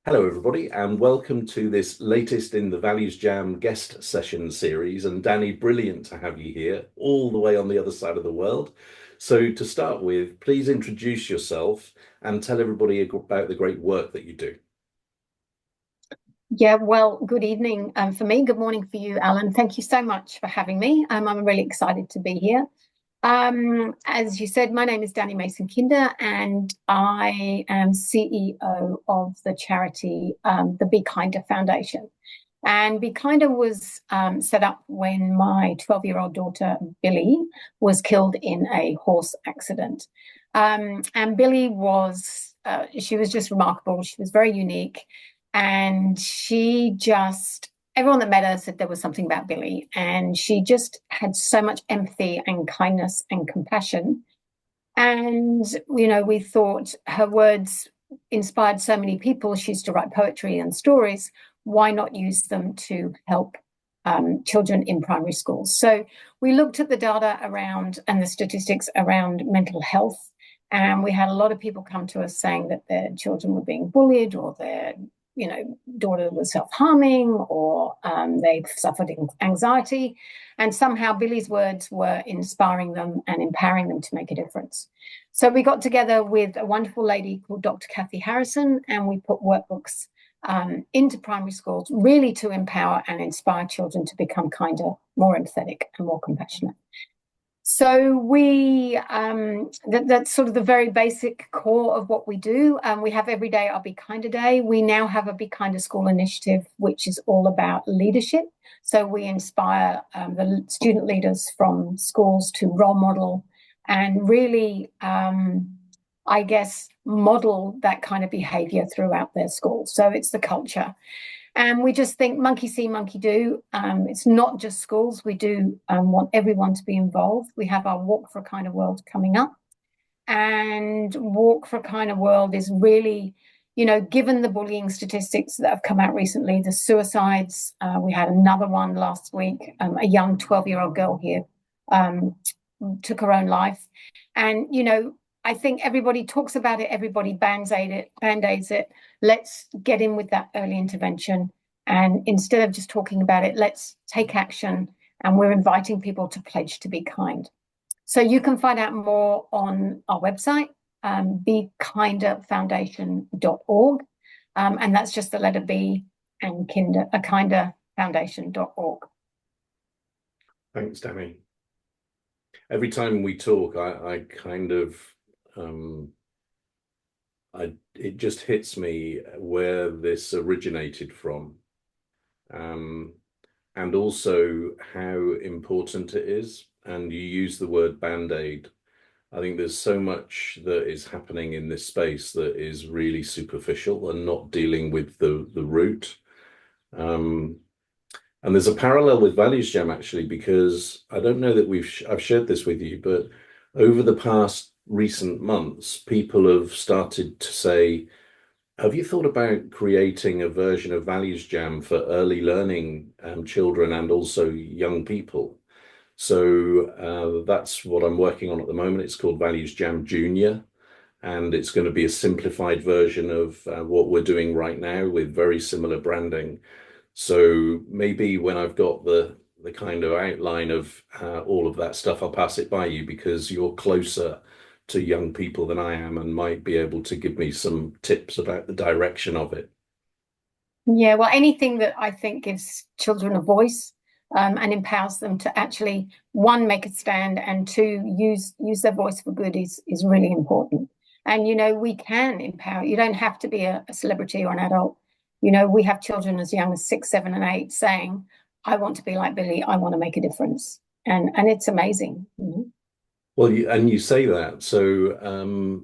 Hello, everybody, and welcome to this latest in the ValuesJam guest session series. And Danny, brilliant to have you here, all the way on the other side of the world. So, to start with, please introduce yourself and tell everybody about the great work that you do. Yeah, well, good evening for me. Good morning for you, Alan. Thank you so much for having me. I'm really excited to be here. As you said, my name is Danny Mayson-Kinder, and I am CEO of the charity, the Be Kinder Foundation. And Be Kinder was set up when my 12-year-old daughter, Billie, was killed in a horse accident. And Billie she was just remarkable. She was very unique. And everyone that met her said there was something about Billie. And she just had so much empathy and kindness and compassion. And, we thought her words inspired so many people. She used to write poetry and stories. Why not use them to help children in primary schools? So we looked at the data around and the statistics around mental health. And we had a lot of people come to us saying that their children were being bullied, or their daughter was self-harming, or they suffered anxiety. And somehow Billie's words were inspiring them and empowering them to make a difference. So we got together with a wonderful lady called Dr. Kathy Harrison, and we put workbooks into primary schools, really to empower and inspire children to become kinder, more empathetic, and more compassionate. So that's sort of the very basic core of what we do. We have every day our Be Kinder Day. We now have a Be Kinder School initiative, which is all about leadership. So we inspire the student leaders from schools to role model and really, model that kind of behavior throughout their school. So it's the culture. And we just think monkey see, monkey do. It's not just schools. We do want everyone to be involved. We have our Walk for a Kinder World coming up. And Walk for a Kinder World is really, given the bullying statistics that have come out recently, the suicides, we had another one last week. A young 12-year-old girl here took her own life. And, I think everybody talks about it, everybody band-aids it. Let's get in with that early intervention. And instead of just talking about it, let's take action. And we're inviting people to pledge to be kind. So you can find out more on our website, bekinderfoundation.org. And that's just the letter B and kinderfoundation.org. Thanks, Danny. Every time we talk, it just hits me where this originated from, and also how important it is. And you use the word band-aid. I think there's so much that is happening in this space that is really superficial and not dealing with the root. And there's a parallel with ValuesJam, actually, because I don't know that I've shared this with you, but over the past recent months, people have started to say, have you thought about creating a version of ValuesJam for early learning children and also young people? So that's what I'm working on at the moment. It's called ValuesJam Junior, and it's going to be a simplified version of what we're doing right now with very similar branding. So maybe when I've got the kind of outline of all of that stuff, I'll pass it by you, because you're closer to young people than I am and might be able to give me some tips about the direction of it. Yeah, well, anything that I think gives children a voice and empowers them to actually, one, make a stand, and two, use their voice for good is really important. And, we can empower. You don't have to be a celebrity or an adult. We have children as young as 6, 7, and 8 saying, I want to be like Billie. I want to make a difference. And it's amazing. Well, you say that. So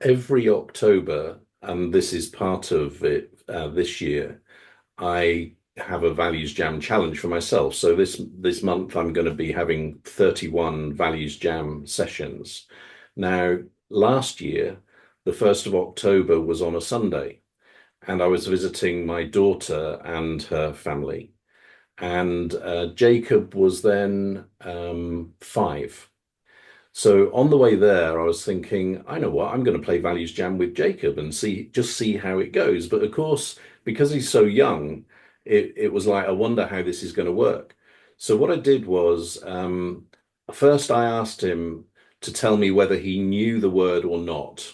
every October, and this is part of it this year, I have a ValuesJam challenge for myself. So this month, I'm going to be having 31 ValuesJam sessions. Now, last year, the 1st of October was on a Sunday, and I was visiting my daughter and her family. And Jacob was then 5. So on the way there, I was thinking, I know what, I'm going to play Values Jam with Jacob and see how it goes. But of course, because he's so young, it was like, I wonder how this is going to work. So what I did was, first I asked him to tell me whether he knew the word or not,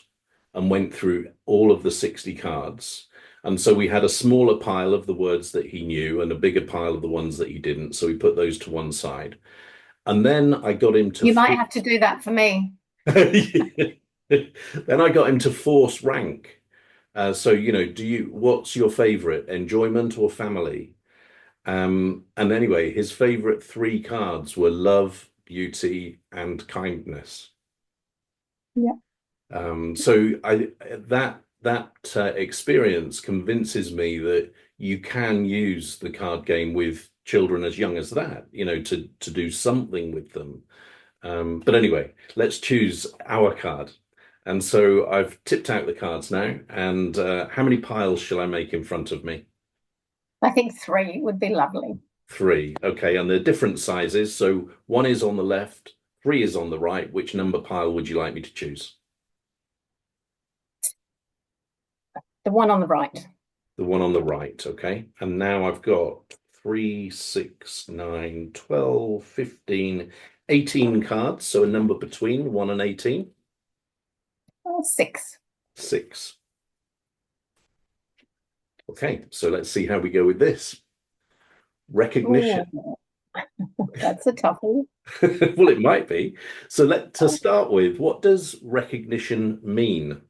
and went through all of the 60 cards. And so we had a smaller pile of the words that he knew and a bigger pile of the ones that he didn't. So we put those to one side. And then I got him to You might have to do that for me. then I got him to force rank. So, what's your favorite, enjoyment or family? And anyway, his favorite three cards were love, beauty, and kindness. Yeah. So that experience convinces me that you can use the card game with children as young as that, to do something with them. But anyway, let's choose our card. And so I've tipped out the cards now. And how many piles shall I make in front of me? I think three would be lovely. Three. Okay, and they're different sizes. So one is on the left, three is on the right. Which number pile would you like me to choose? The one on the right. The one on the right. Okay. And now I've got 3, 6, 9, 12, 15, 18 cards. So a number between 1 and 18. Six. 6. Okay, so let's see how we go with this. Recognition. Ooh, that's a toughie. Well, it might be. So to start with, what does recognition mean?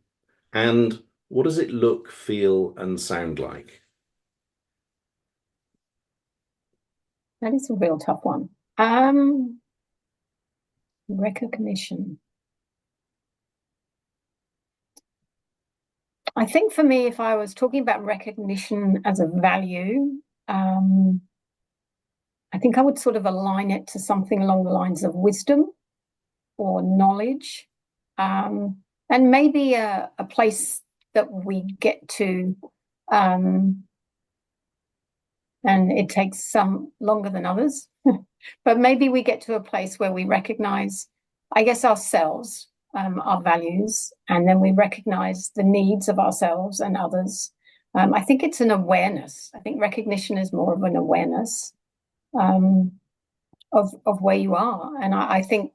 And what does it look, feel, and sound like? That is a real tough one. Recognition. I think for me, if I was talking about recognition as a value, I think I would sort of align it to something along the lines of wisdom or knowledge, and maybe a place that we get to, and it takes some longer than others, but maybe we get to a place where we recognize, I guess, ourselves, our values, and then we recognize the needs of ourselves and others. I think it's an awareness. I think recognition is more of an awareness of where you are, and I think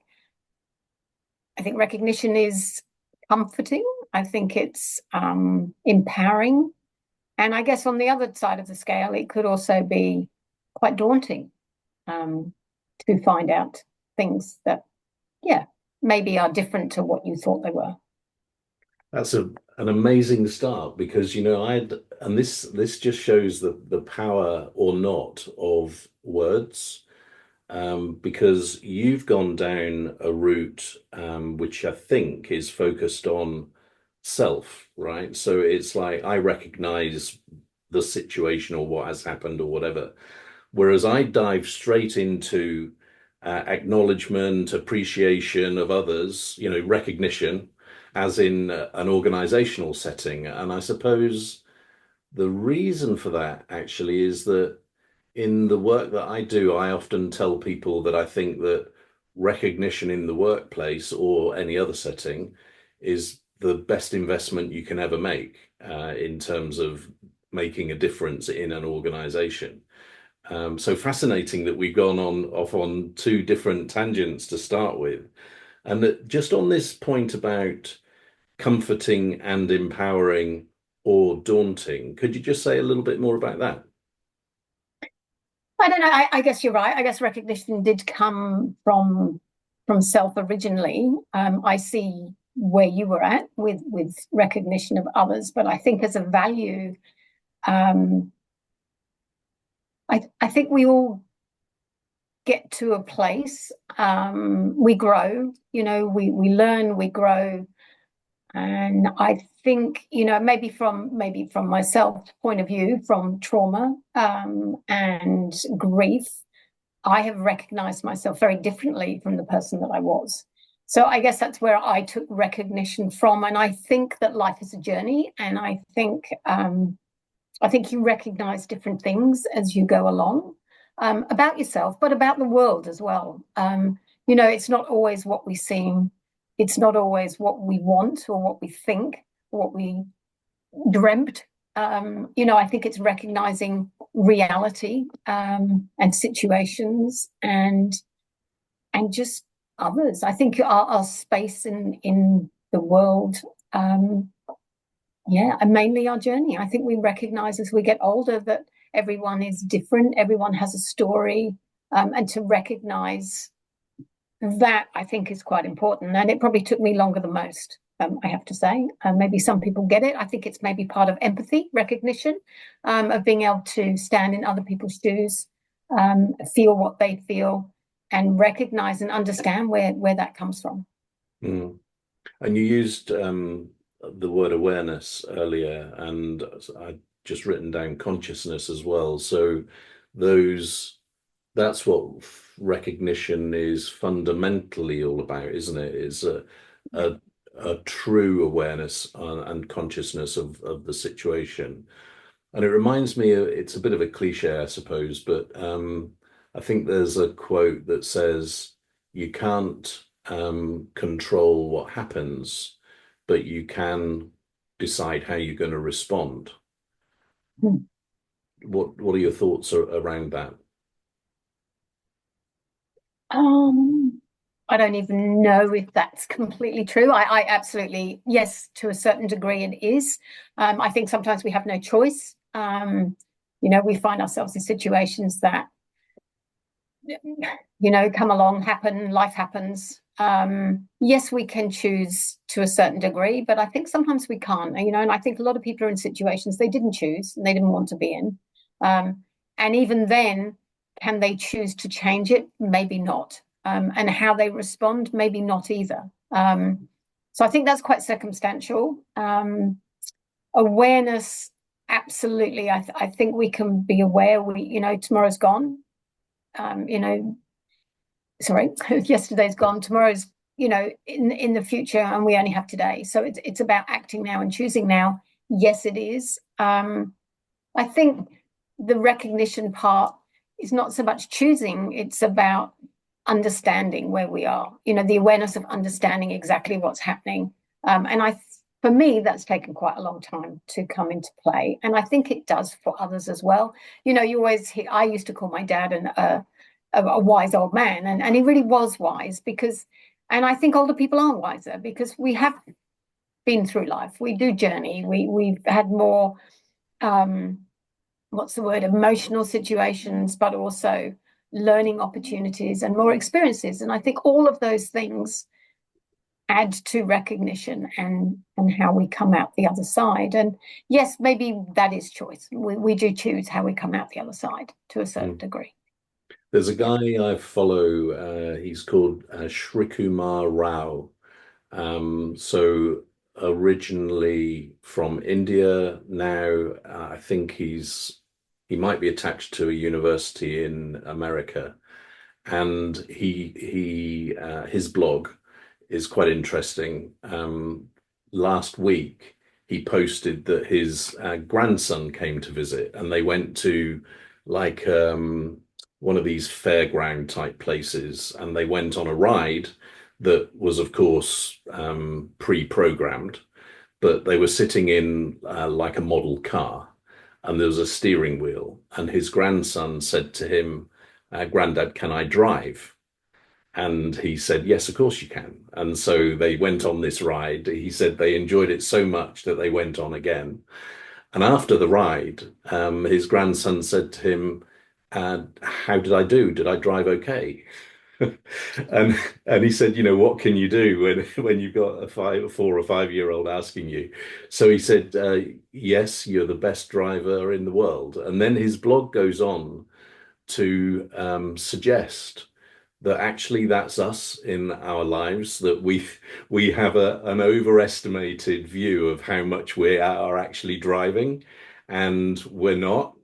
recognition is comforting. I think it's empowering, and I guess on the other side of the scale, it could also be quite daunting to find out things that, yeah, maybe are different to what you thought they were. That's an amazing start because and this just shows the power or not of words. Because you've gone down a route which I think is focused on self, right? So it's like I recognize the situation or what has happened or whatever. Whereas I dive straight into acknowledgement, appreciation of others, recognition, as in an organizational setting. And I suppose the reason for that actually is that in the work that I do, I often tell people that I think that recognition in the workplace or any other setting is the best investment you can ever make in terms of making a difference in an organization. So fascinating that we've gone off on two different tangents to start with. And that just on this point about comforting and empowering or daunting, could you just say a little bit more about that? I don't know. I guess you're right. I guess recognition did come from self originally. I see where you were at with recognition of others, but I think as a value, I think we all get to a place. We grow. We learn. We grow. And I think, maybe from myself point of view, from trauma and grief, I have recognized myself very differently from the person that I was. So I guess that's where I took recognition from. And I think that life is a journey, and I think you recognize different things as you go along, about yourself, but about the world as well. it's not always what we seem, it's not always what we want or what we think, what we dreamt. I think it's recognizing reality, and situations, and just others. I think our space in the world, and mainly our journey. I think we recognize as we get older that everyone is different, everyone has a story, and to recognize that, I think, is quite important. And it probably took me longer than most, I have to say. Maybe some people get it. I think it's maybe part of empathy, recognition, of being able to stand in other people's shoes, feel what they feel, and recognize and understand where that comes from. Mm. And you used the word awareness earlier, and I just written down consciousness as well. So those that's what recognition is fundamentally all about, isn't it? It's a, a true awareness and consciousness of the situation. And it reminds me, it's a bit of a cliche, I suppose, but I think there's a quote that says, you can't control what happens, but you can decide how you're going to respond. Hmm. What are your thoughts around that? I don't even know if that's completely true. I absolutely, yes, to a certain degree it is. I think sometimes we have no choice. We find ourselves in situations that, come along, happen, life happens. Yes, we can choose to a certain degree, but I think sometimes we can't, and I think a lot of people are in situations they didn't choose and they didn't want to be in. And even then, can they choose to change it? Maybe not. And how they respond, maybe not either. So I think that's quite circumstantial. Awareness, absolutely. I think we can be aware. Tomorrow's gone. Sorry, yesterday's gone. Tomorrow's, in the future, and we only have today. So it's about acting now and choosing now. Yes, it is. I think the recognition part is not so much choosing, it's about understanding where we are, the awareness of understanding exactly what's happening. And for me, that's taken quite a long time to come into play. And I think it does for others as well. You always hear, I used to call my dad a wise old man, and he really was wise and I think older people are wiser because we have been through life. We do journey. We've had more, what's the word, emotional situations, but also learning opportunities and more experiences. And I think all of those things add to recognition and how we come out the other side. And yes, maybe that is choice. We do choose how we come out the other side to a certain degree. There's a guy I follow, he's called Shrikumar Rao. So originally from India, now I think he might be attached to a university in America, and his blog is quite interesting. Last week he posted that his grandson came to visit, and they went to like one of these fairground type places, and they went on a ride that was, of course, pre-programmed, but they were sitting in like a model car, and there was a steering wheel. And his grandson said to him, "Granddad, can I drive?" And he said, "Yes, of course you can." And so they went on this ride. He said they enjoyed it so much that they went on again. And after the ride, his grandson said to him, "How did I do? Did I drive okay?" And he said, "What can you do when you've got a 4 or 5 year old asking you?" So he said, "Yes, you're the best driver in the world." And then his blog goes on to suggest that actually that's us in our lives, that we have an overestimated view of how much we are actually driving, and we're not.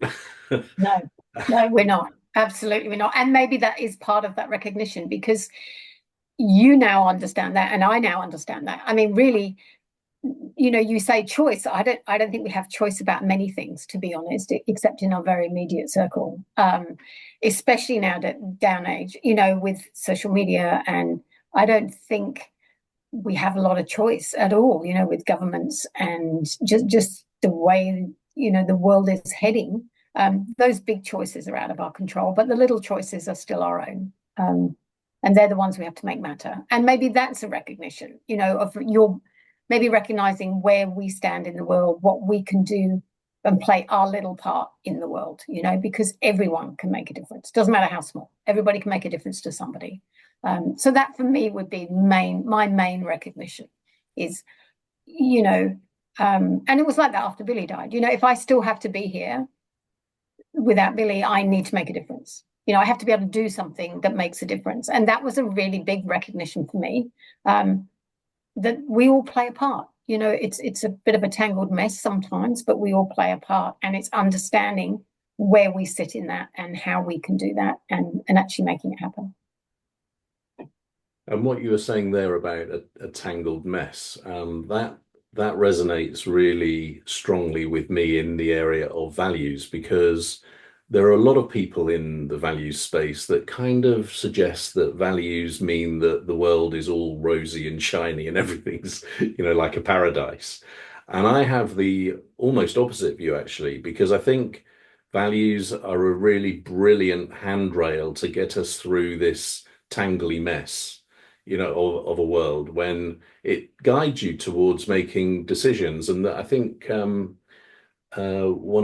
No, no, we're not. Absolutely, we're not. And maybe that is part of that recognition because you now understand that, and I now understand that. I mean, really, you say choice. I don't think we have choice about many things, to be honest, except in our very immediate circle. Especially now that down age, with social media, and I don't think we have a lot of choice at all, with governments and just the way, the world is heading. Those big choices are out of our control, but the little choices are still our own. And they're the ones we have to make matter. And maybe that's a recognition, of your maybe recognizing where we stand in the world, what we can do and play our little part in the world, because everyone can make a difference. Doesn't matter how small, everybody can make a difference to somebody. So that for me would be my main recognition is, and it was like that after Billie died. If I still have to be here without Billie, I need to make a difference. I have to be able to do something that makes a difference. And that was a really big recognition for me, that we all play a part. It's a bit of a tangled mess sometimes, but we all play a part, and it's understanding where we sit in that and how we can do that and actually making it happen. And what you were saying there about a tangled mess, that resonates really strongly with me in the area of values, because there are a lot of people in the values space that kind of suggest that values mean that the world is all rosy and shiny and everything's, like a paradise. And I have the almost opposite view, actually, because I think values are a really brilliant handrail to get us through this tangly mess, of a world, when it guides you towards making decisions. And I think one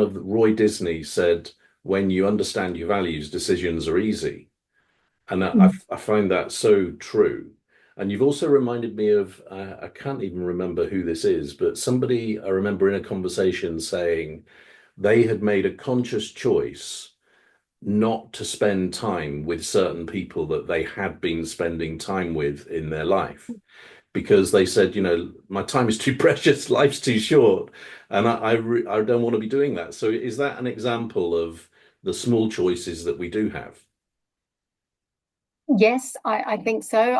of Roy Disney said, when you understand your values, decisions are easy. And I find that so true. And you've also reminded me of, I can't even remember who this is, but somebody I remember in a conversation saying they had made a conscious choice not to spend time with certain people that they had been spending time with in their life, because they said, my time is too precious, life's too short, and I don't want to be doing that. So is that an example of the small choices that we do have? Yes, I think so.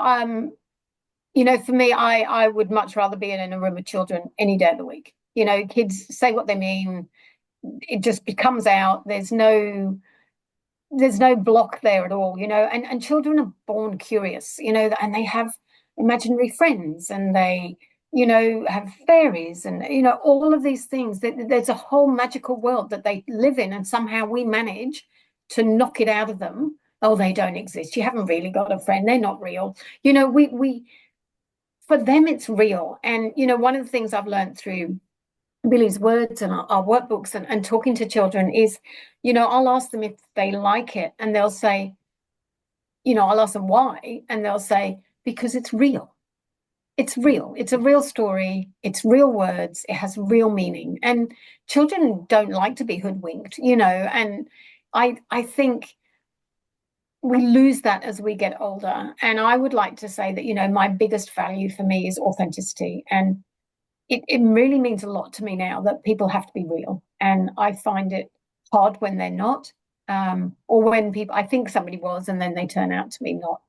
For me, I would much rather be in a room with children any day of the week. Kids say what they mean. It just comes out. There's no block there at all, and children are born curious, and they have imaginary friends, and they, have fairies, and, all of these things. There's a whole magical world that they live in, and somehow we manage to knock it out of them. Oh, they don't exist. You haven't really got a friend. They're not real. We for them, it's real. And, one of the things I've learned through Billie's words and our workbooks and talking to children is, I'll ask them if they like it, and they'll say, I'll ask them why, and they'll say, because it's real. It's real. It's a real story. It's real words. It has real meaning. And children don't like to be hoodwinked, and I think we lose that as we get older. And I would like to say that, my biggest value for me is authenticity. And it really means a lot to me now that people have to be real. And I find it hard when they're not, or when people, I think somebody was, and then they turn out to be not.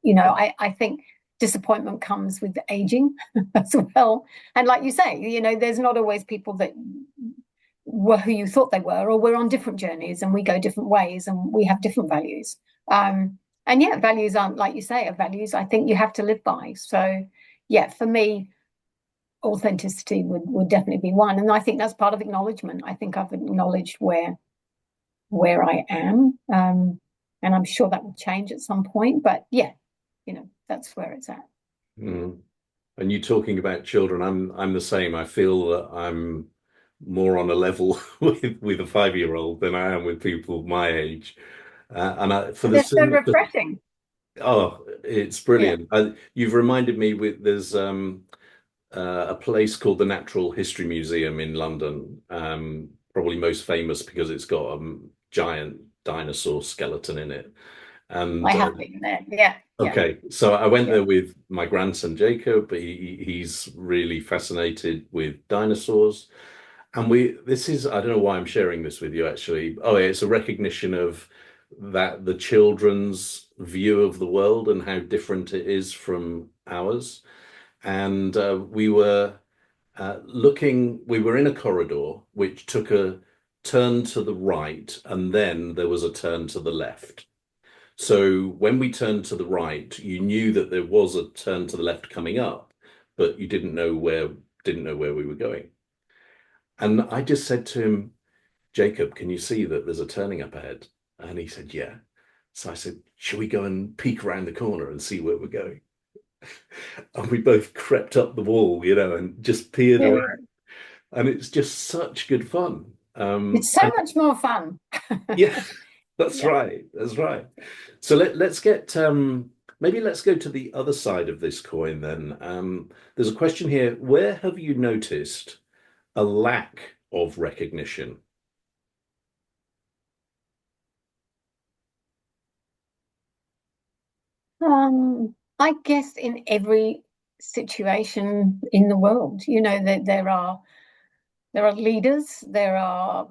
I think disappointment comes with the aging as well. And like you say, there's not always people that were who you thought they were, or we're on different journeys and we go different ways and we have different values. And yeah, values aren't, like you say, are values I think you have to live by. So yeah, for me, authenticity would definitely be one. And I think that's part of acknowledgement. I think I've acknowledged where I am. And I'm sure that will change at some point. But yeah, that's where it's at. Mm. And you talking about children, I'm the same. I feel that I'm more on a level with a 5-year-old than I am with people my age. For the They're so sim, refreshing. oh, it's Yeah. brilliant. You've reminded me there's a place called the Natural History Museum in London, probably most famous because it's got a giant dinosaur skeleton in it. And I have been there. Yeah. Yeah. okay, so I went Yeah. there with my grandson Jacob. He's really fascinated with dinosaurs. And this is, I don't know why I'm sharing this with you actually. Oh, yeah, it's a recognition of that the children's view of the world and how different it is from ours. And we were we were in a corridor which took a turn to the right, and then there was a turn to the left. So when we turned to the right, you knew that there was a turn to the left coming up, but you didn't know where we were going. And I just said to him, Jacob, can you see that there's a turning up ahead? And he said, yeah. So I said, shall we go and peek around the corner and see where we're going? And we both crept up the wall, and just peered Yeah. around. And it's just such good fun. It's so And much more fun. yeah, that's Yeah. right. That's right. So let's get maybe let's go to the other side of this coin then. There's a question here. Where have you noticed a lack of recognition? I guess in every situation in the world, that there are leaders, there are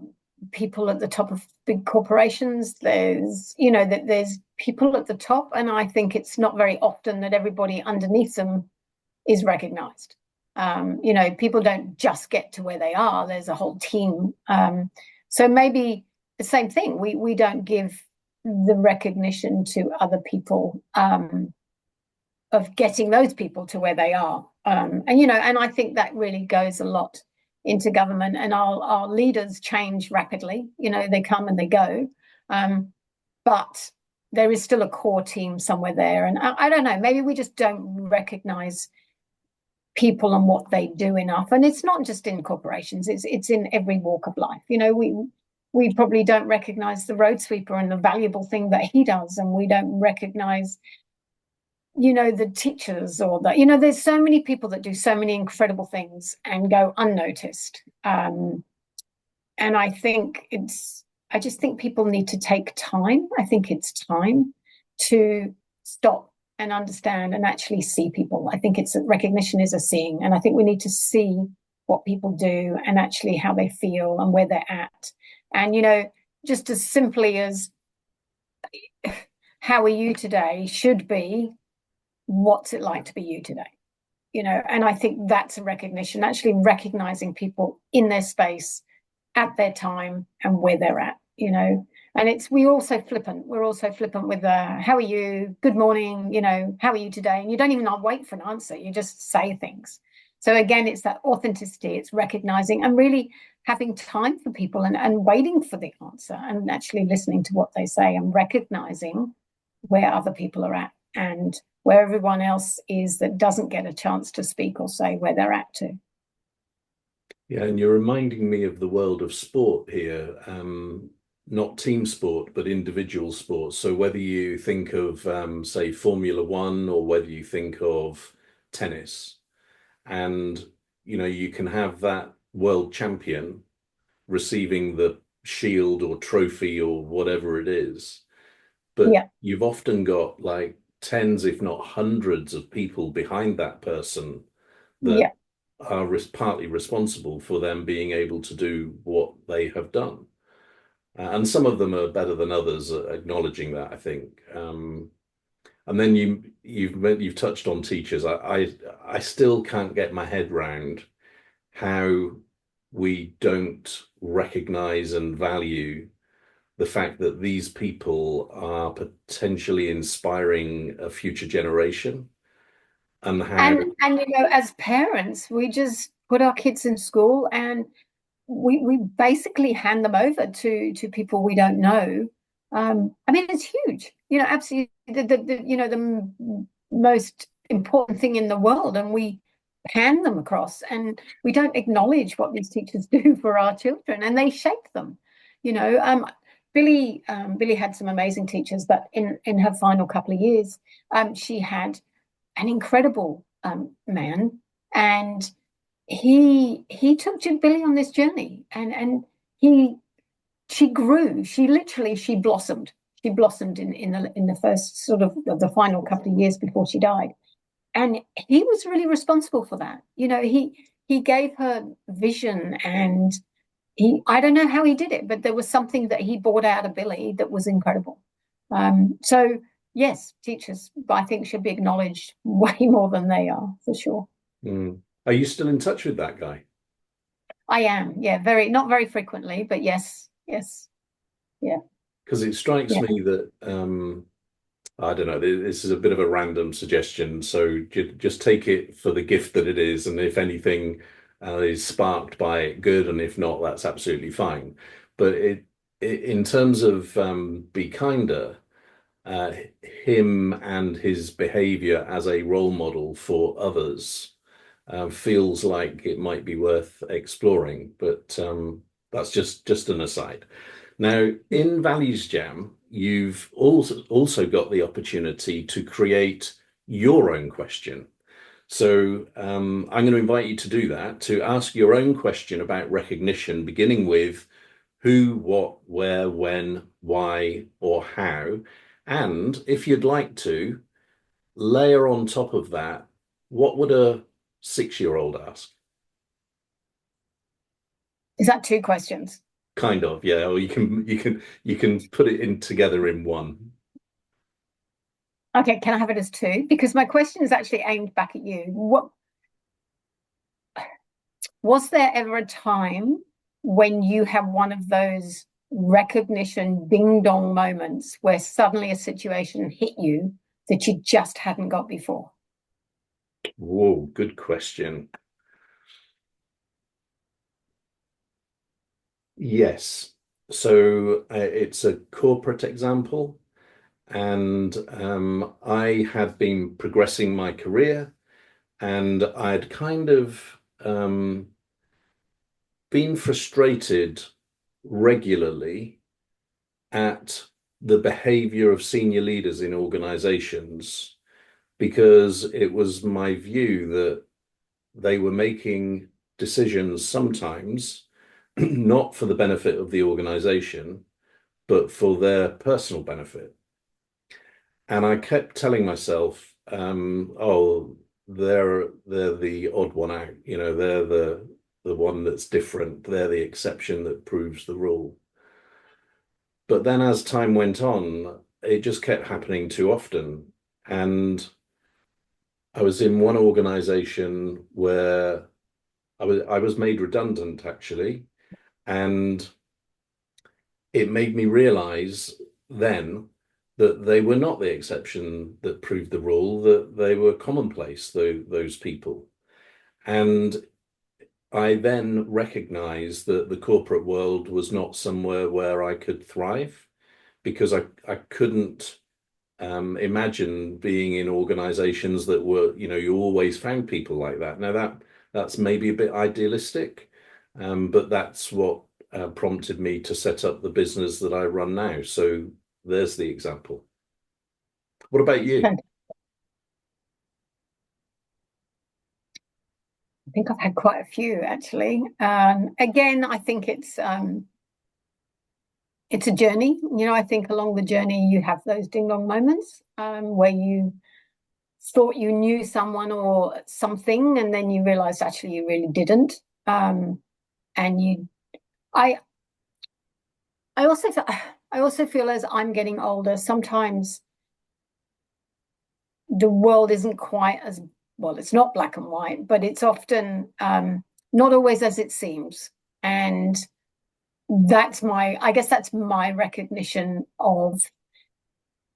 people at the top of big corporations, there's people at the top, and I think it's not very often that everybody underneath them is recognized. People don't just get to where they are, there's a whole team. So maybe the same thing, we don't give the recognition to other people, of getting those people to where they are. And I think that really goes a lot into government, and our leaders change rapidly. They come and they go. But there is still a core team somewhere there. And I don't know, maybe we just don't recognize people and what they do enough. And it's not just in corporations, it's in every walk of life. We probably don't recognize the road sweeper and the valuable thing that he does, and we don't recognize the teachers, or there's so many people that do so many incredible things and go unnoticed. And I just think people need to take time. I think it's time to stop and understand and actually see people. I think recognition is a seeing, and I think we need to see what people do and actually how they feel and where they're at. And just as simply as how are you today should be, what's it like to be you today? And I think that's a recognition, actually recognizing people in their space at their time and where they're at. And we're also flippant with how are you, good morning, how are you today? And you don't even wait for an answer, you just say things. So again, it's that authenticity, it's recognizing and really having time for people, and waiting for the answer, and actually listening to what they say and recognizing where other people are at, and where everyone else is that doesn't get a chance to speak or say where they're at too. Yeah, and you're reminding me of the world of sport here, not team sport, but individual sport. So whether you think of, say, Formula One, or whether you think of tennis, and you can have that world champion receiving the shield or trophy or whatever it is, but Yeah, you've often got like tens, if not hundreds, of people behind that person that yeah, are partly responsible for them being able to do what they have done. And some of them are better than others at acknowledging that, I think. And then you've touched on teachers. I still can't get my head round how we don't recognize and value the fact that these people are potentially inspiring a future generation, and how and as parents, we just put our kids in school, and we basically hand them over to people we don't know. I mean, it's huge, absolutely the most important thing in the world, and we hand them across, and we don't acknowledge what these teachers do for our children, and they shape them. you know um Billie had some amazing teachers, but in her final couple of years, she had an incredible man, and he took Billie on this journey, and he she grew. She blossomed. She blossomed in the first sort of the final couple of years before she died, and he was really responsible for that. He gave her vision, and I don't know how he did it, but there was something that he brought out of Billie that was incredible. So yes, teachers, I think, should be acknowledged way more than they are, for sure. Mm. Are you still in touch with that guy? I am, yeah, not very frequently, but yes, yes, yeah, Because it strikes yeah. me that I don't know, this is a bit of a random suggestion, so just take it for the gift that it is, and if anything is sparked by it, good, and if not, that's absolutely fine. But in terms of Be Kinder, uh, him and his behavior as a role model for others feels like it might be worth exploring, but that's just an aside. Now, in ValuesJam, you've also got the opportunity to create your own question. So I'm going to invite you to do that, to ask your own question about recognition, beginning with who, what, where, when, why, or how. And if you'd like to, layer on top of that, what would a 6-year-old ask? Is that two questions? Kind of, yeah. Or you can put it in together in one. Okay, can I have it as two? Because my question is actually aimed back at you. What was there ever a time when you have one of those recognition ding dong moments where suddenly a situation hit you that you just hadn't got before? Whoa, good question. Yes. So it's a corporate example, and I had been progressing my career, and I'd kind of been frustrated regularly at the behavior of senior leaders in organizations because it was my view that they were making decisions sometimes not for the benefit of the organization, but for their personal benefit. And I kept telling myself, oh, they're the odd one out, they're the one that's different, they're the exception that proves the rule. But then as time went on, it just kept happening too often. And I was in one organization where I was made redundant actually, and it made me realize then that they were not the exception that proved the rule, that they were commonplace, those people. And I then recognized that the corporate world was not somewhere where I could thrive because I couldn't imagine being in organizations that were, you always found people like that. Now that's maybe a bit idealistic, but that's what prompted me to set up the business that I run now. So there's the example. What about you? I think I've had quite a few actually. Again, I think it's a journey. I think along the journey you have those ding dong moments where you thought you knew someone or something, and then you realized actually you really didn't. And you, I, I also, I also feel as I'm getting older, sometimes the world isn't quite as well. It's not black and white, but it's often not always as it seems. And I guess that's my recognition of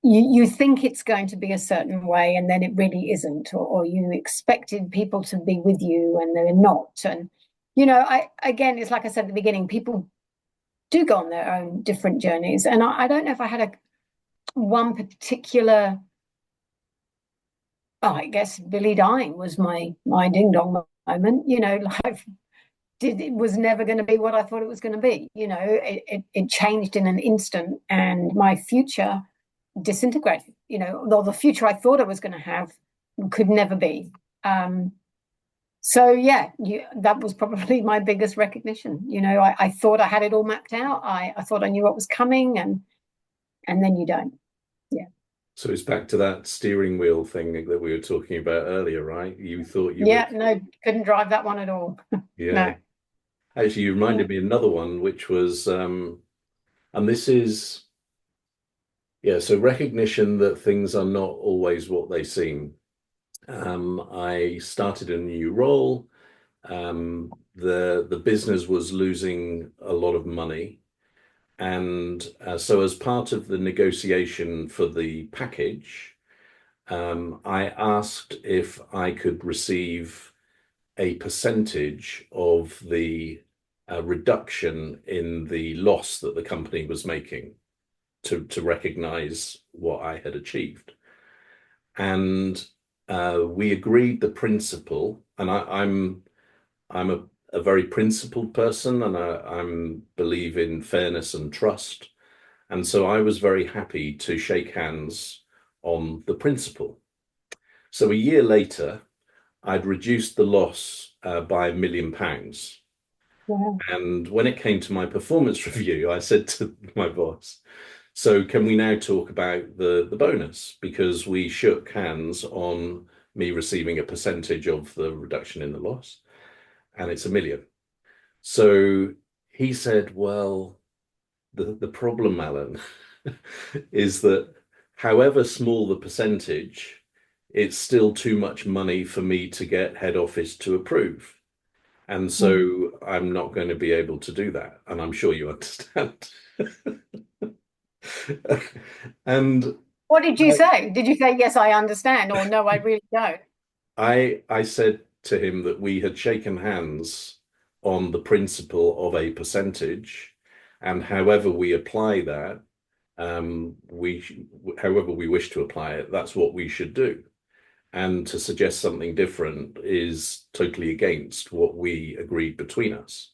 you think it's going to be a certain way and then it really isn't, or you expected people to be with you and they're not. And I again, it's like I said at the beginning, people do go on their own different journeys, and I don't know if I had a one particular. Oh, I guess Billy dying was my ding dong moment. Life it was never going to be what I thought it was going to be. It changed in an instant, and my future disintegrated. Or the future I thought I was going to have could never be. So yeah, that was probably my biggest recognition. I thought I had it all mapped out. I thought I knew what was coming, and then you don't. Yeah. So it's back to that steering wheel thing that we were talking about earlier, right? You thought you were, Yeah, no, couldn't drive that one at all. yeah. No. Actually, you Yeah. reminded me another one, which was, and this is, yeah, so recognition that things are not always what they seem. I started a new role. The business was losing a lot of money. And so as part of the negotiation for the package, I asked if I could receive a percentage of the reduction in the loss that the company was making to recognize what I had achieved. And we agreed the principle, and I'm a very principled person, and I'm believe in fairness and trust. And so I was very happy to shake hands on the principle. So a year later, I'd reduced the loss by £1 million. Wow. And when it came to my performance review, I said to my boss, so can we now talk about the bonus? Because we shook hands on me receiving a percentage of the reduction in the loss, and it's 1 million. So he said, well, the problem, Alan, is that however small the percentage, it's still too much money for me to get head office to approve. And Mm. so I'm not going to be able to do that. And I'm sure you understand. And What did you I, say? Did you say, yes, I understand, or no, I really don't? I said to him that we had shaken hands on the principle of a percentage, and however we apply that, we however we wish to apply it, that's what we should do. And to suggest something different is totally against what we agreed between us.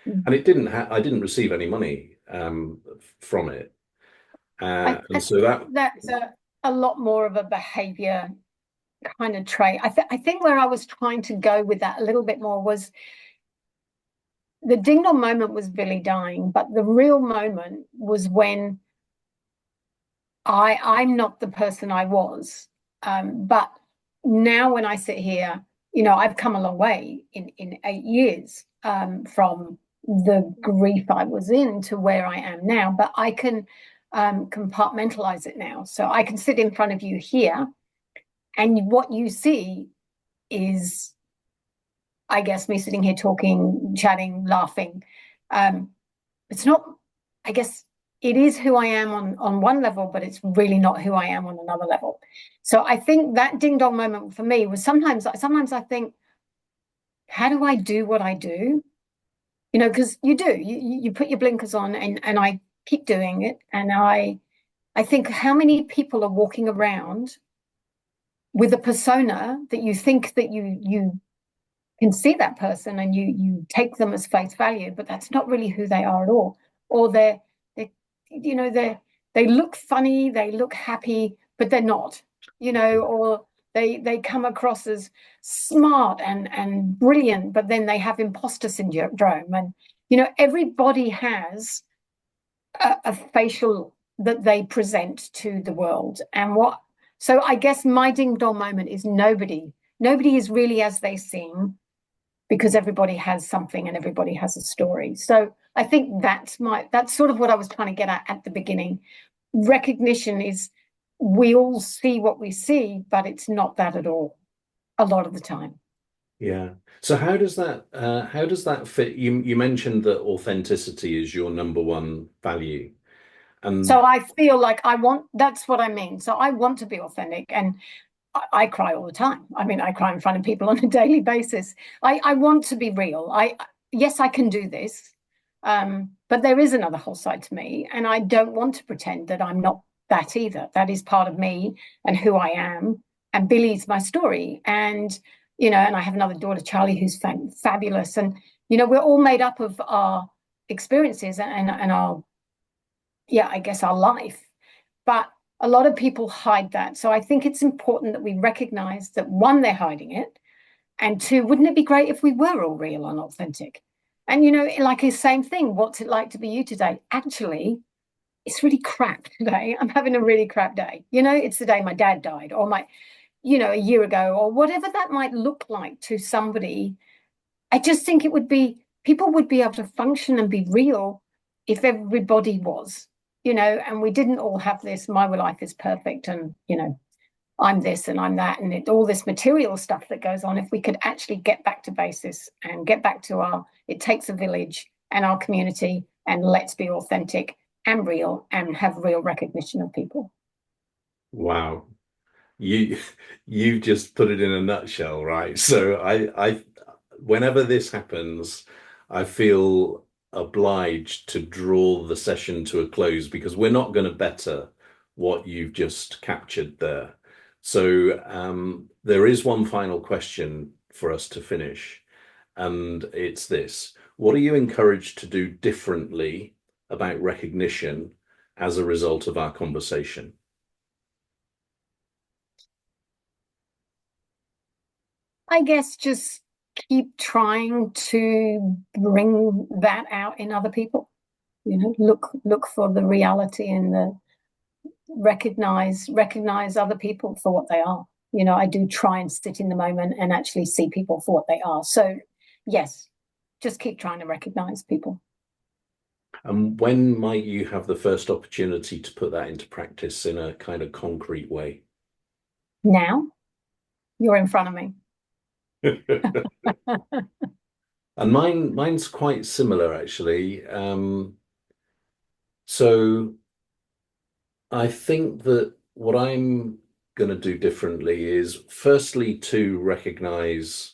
Mm. And it didn't I didn't receive any money from it. I And so that, think that's a lot more of a behavior kind of trait. I think where I was trying to go with that a little bit more was the ding dong moment was Billy dying, but the real moment was when I'm not the person I was. But now when I sit here, I've come a long way in 8 years, from the grief I was in to where I am now. But I can compartmentalize it now. So I can sit in front of you here, and what you see is, I guess, me sitting here talking, chatting, laughing. It's not, I guess, it is who I am on one level, but it's really not who I am on another level. So I think that ding dong moment for me was sometimes I think, how do I do what I do? Because you put your blinkers on, and I keep doing it. And I think, how many people are walking around with a persona that you think that you can see that person, and you take them as face value, but that's not really who they are at all. Or they they look funny, they look happy, but they're not. Or they come across as smart and brilliant, but then they have imposter syndrome. And everybody has a facial that they present to the world. So I guess my ding dong moment is nobody is really as they seem, because everybody has something and everybody has a story. So I think that's sort of what I was trying to get at the beginning. Recognition is, we all see what we see, but it's not that at all a lot of the time. yeah. So how does that fit? You mentioned that authenticity is your number one value. So And I feel like that's what I mean. So I want to be authentic, and I cry all the time. I mean, I cry in front of people on a daily basis. I want to be real. Yes, I can do this. But there is another whole side to me, and I don't want to pretend that I'm not that either. That is part of me and who I am. And Billy's my story. And I have another daughter, Charlie, who's fabulous. And, we're all made up of our experiences and our, yeah, I guess our life. But a lot of people hide that. So I think it's important that we recognize that, one, they're hiding it. And two, wouldn't it be great if we were all real and authentic? And, like the same thing, what's it like to be you today? Actually, it's really crap today. I'm having a really crap day. It's the day my dad died, or a year ago, or whatever that might look like to somebody. I just think people would be able to function and be real if everybody was, and we didn't all have this, my life is perfect, and, I'm this and I'm that, and all this material stuff that goes on. If we could actually get back to basis and get back to it takes a village and our community, and let's be authentic and real and have real recognition of people. Wow. You you just put it in a nutshell, right? So I whenever this happens, I feel obliged to draw the session to a close because we're not going to better what you've just captured there. So there is one final question for us to finish, and it's this. What are you encouraged to do differently about recognition as a result of our conversation? I guess just keep trying to bring that out in other people. Look for the reality and the recognize other people for what they are. I do try and sit in the moment and actually see people for what they are. So yes, just keep trying to recognize people. And when might you have the first opportunity to put that into practice in a kind of concrete way? Now you're in front of me. And mine's quite similar actually. So I think that what I'm going to do differently is firstly to recognize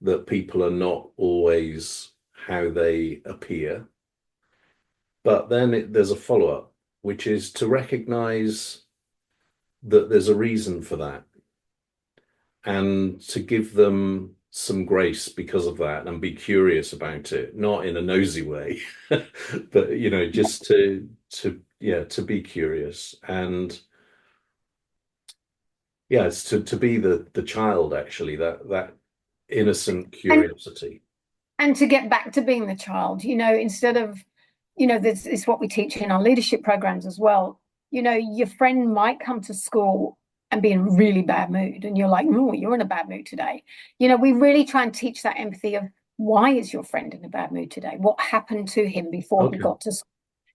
that people are not always how they appear, but then there's a follow-up, which is to recognize that there's a reason for that and to give them some grace because of that and be curious about it, not in a nosy way, but just to be curious and yeah, it's to be the child actually, that innocent and curiosity. and to get back to being the child, instead of, this is what we teach in our leadership programs as well. Your friend might come to school and be in a really bad mood, and you're like, oh, you're in a bad mood today. We really try and teach that empathy of why is your friend in a bad mood today? What happened to him before he Okay. got to school?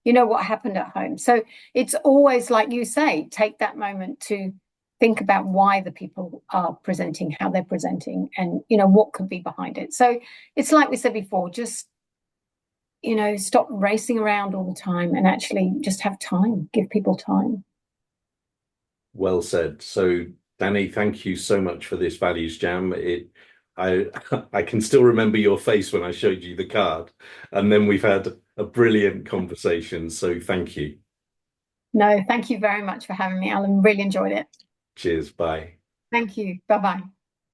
What happened at home? So it's always like you say, take that moment to think about why the people are presenting how they're presenting, and what could be behind it. So it's like we said before, just stop racing around all the time and actually just have time, give people time. Well said. So, Danny, thank you so much for this values jam. I I can still remember your face when I showed you the card, and then we've had a brilliant conversation. So, thank you. No, thank you very much for having me, Alan. Really enjoyed it. Cheers. Bye. Thank you. Bye bye.